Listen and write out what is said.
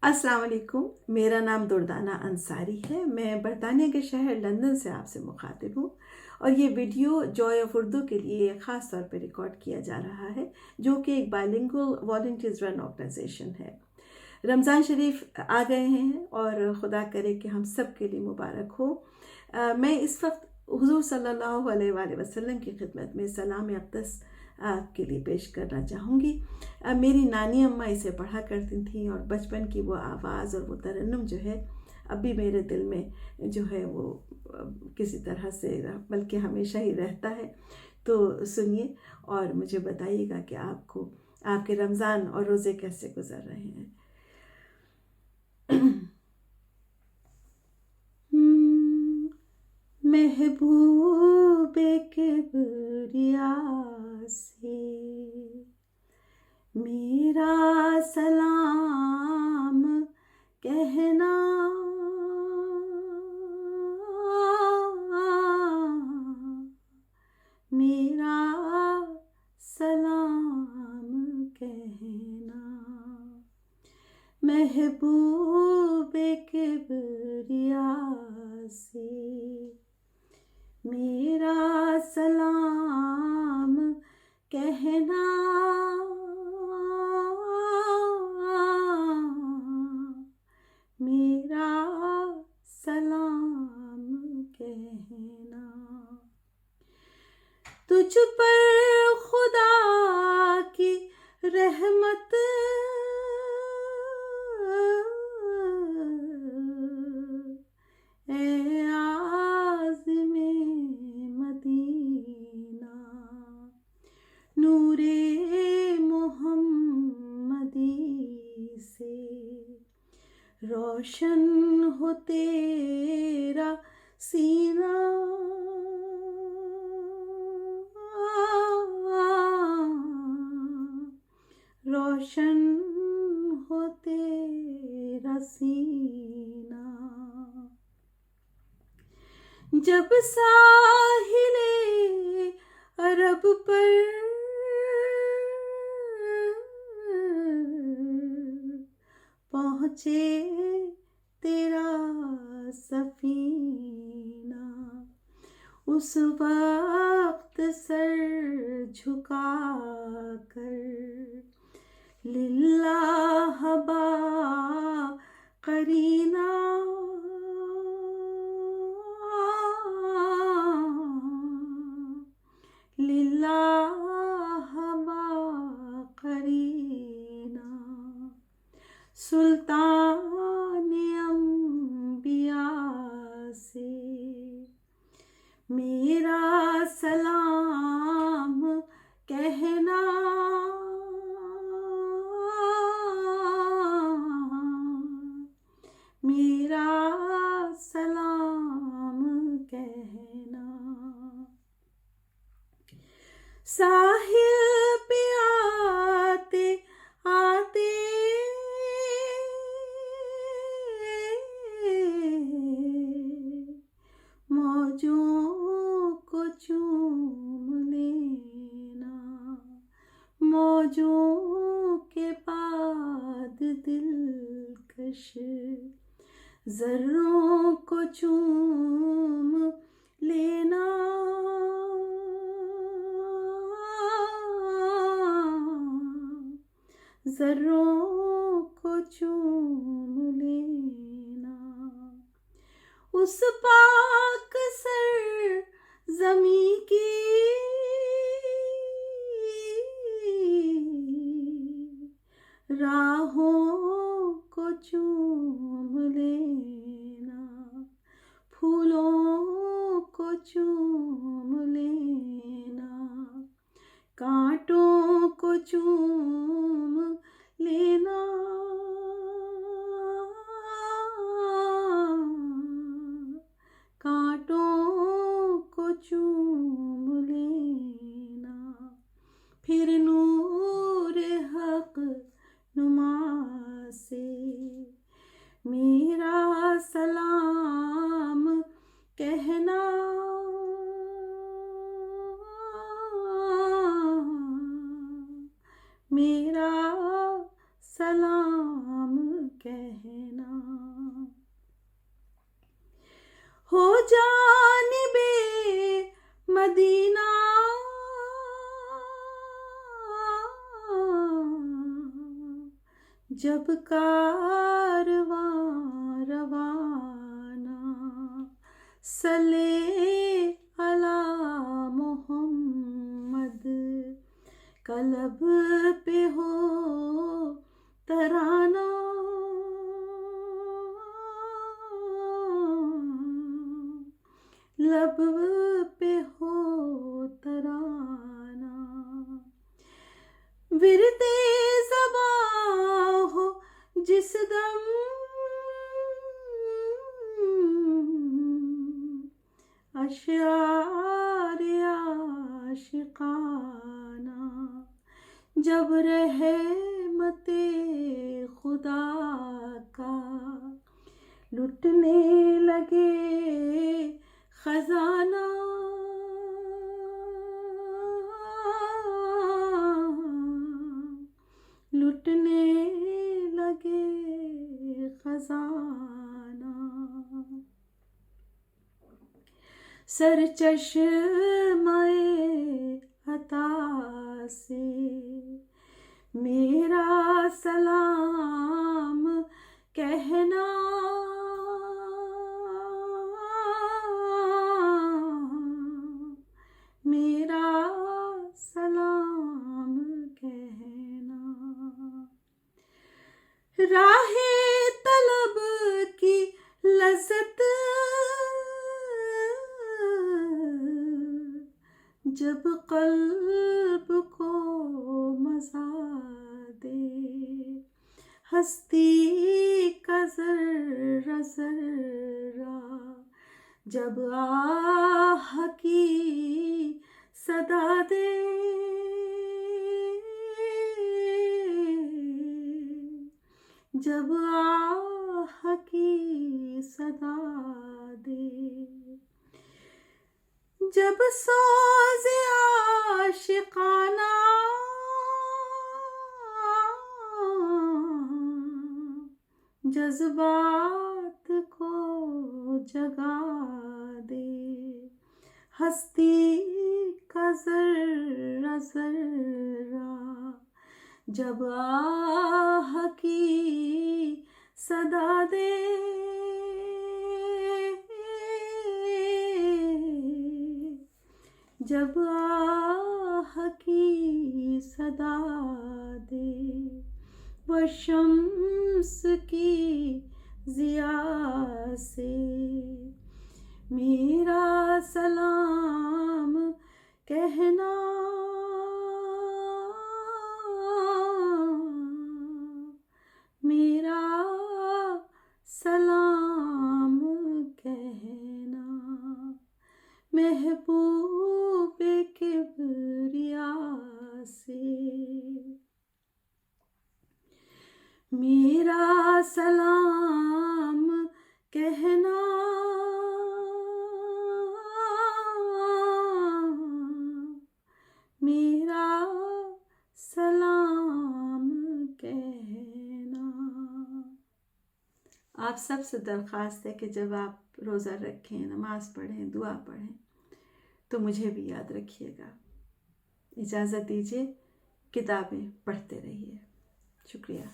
अस्सलाम वालेकुम। मेरा नाम दुर्दाना अंसारी है। मैं बरतानिया के शहर लंदन से आपसे मुखातिब हूँ और ये वीडियो जॉय ऑफ उर्दू के लिए ख़ास तौर पे रिकॉर्ड किया जा रहा है, जो कि एक बाइलिंगुअल वॉलंटियर्स रन ऑर्गेनाइजेशन है। रमज़ान शरीफ आ गए हैं और खुदा करे कि हम सब के लिए मुबारक हो। मैं इस वक्त हुजूर सल्लल्लाहु अलैहि वसल्लम की खिदमत में सलाम अक़दस आपके लिए पेश करना चाहूँगी। मेरी नानी अम्मा इसे पढ़ा करती थी और बचपन की वो आवाज़ और वो तरन्नुम जो है अब भी मेरे दिल में जो है वो किसी तरह से बल्कि हमेशा ही रहता है। तो सुनिए और मुझे बताइएगा कि आपको आपके रमज़ान और रोज़े कैसे गुजर रहे हैं। महबूबे किबरिया से मेरा सलाम कहना, मेरा सलाम कहना। महबूबे किबरिया से मेरा सलाम कहना, मेरा सलाम कहना। तुझ पर खुदा की रहमत ए आज़िमे मदीना, नूरे मोहम्मदी से रोशन हो तेरा सीना, रोशन हो तेरा सीना। जब साहिले अरब पर पहुँचे तेरा सफीना, उस वक्त सर झुका कर लिल्लाह बा करीना, लिल्लाह बा करीना। सुल्तान अंबिया से मेरा सलाम कहना, मेरा सलाम कहना। साहिल पे आते आते मौजों को चूम लेना, मौजों के बाद दिलकश ज़र्रों को चूम लेना, ज़र्रों को चूम लेना। उस पाक सर ज़मी की राहों को चूम लेना, फूलों को चूम लेना, कांटों को चूम लेना, कांटों को चूम लेना। फिर नूर हक नुमा से मेरा सलाम कहना, जब कारवां रवाना, सले अला मोहम्मद, कलब पे हो तराना, लब पे हो तराना, विरदे ज़बां हो जिस दम, अश्यार आशिकाना, जब रहमते खुदा का लुटने लगे खजाना, लुटने लगे खजाना, सरचश्मे अता से मेरा सलाम कहना, मेरा सलाम कहना, राहे तलब की लज़्ज़त जब क़ल्ब को मज़ा दे, हस्ती का ज़र्रा ज़र्रा जब आह की सदा दे, जब आह की सदा दे, जब सोज़े आशिकाना जज्बात को जगा दे, हस्ती का ज़र्रा ज़र्रा जब आह की सदा दे, जब आह की सदा दे, वो शम्स की ज़िया से मेरा सलाम कहना, मेरा सलाम कहना, महबूबे किबरिया से मेरा सलाम कहना, मेरा सलाम कहना। आप सबसे दरख्वास्त है कि जब आप रोज़ा रखें, नमाज़ पढ़ें, दुआ पढ़ें तो मुझे भी याद रखिएगा। इजाज़त दीजिए, किताबें पढ़ते रहिए। शुक्रिया।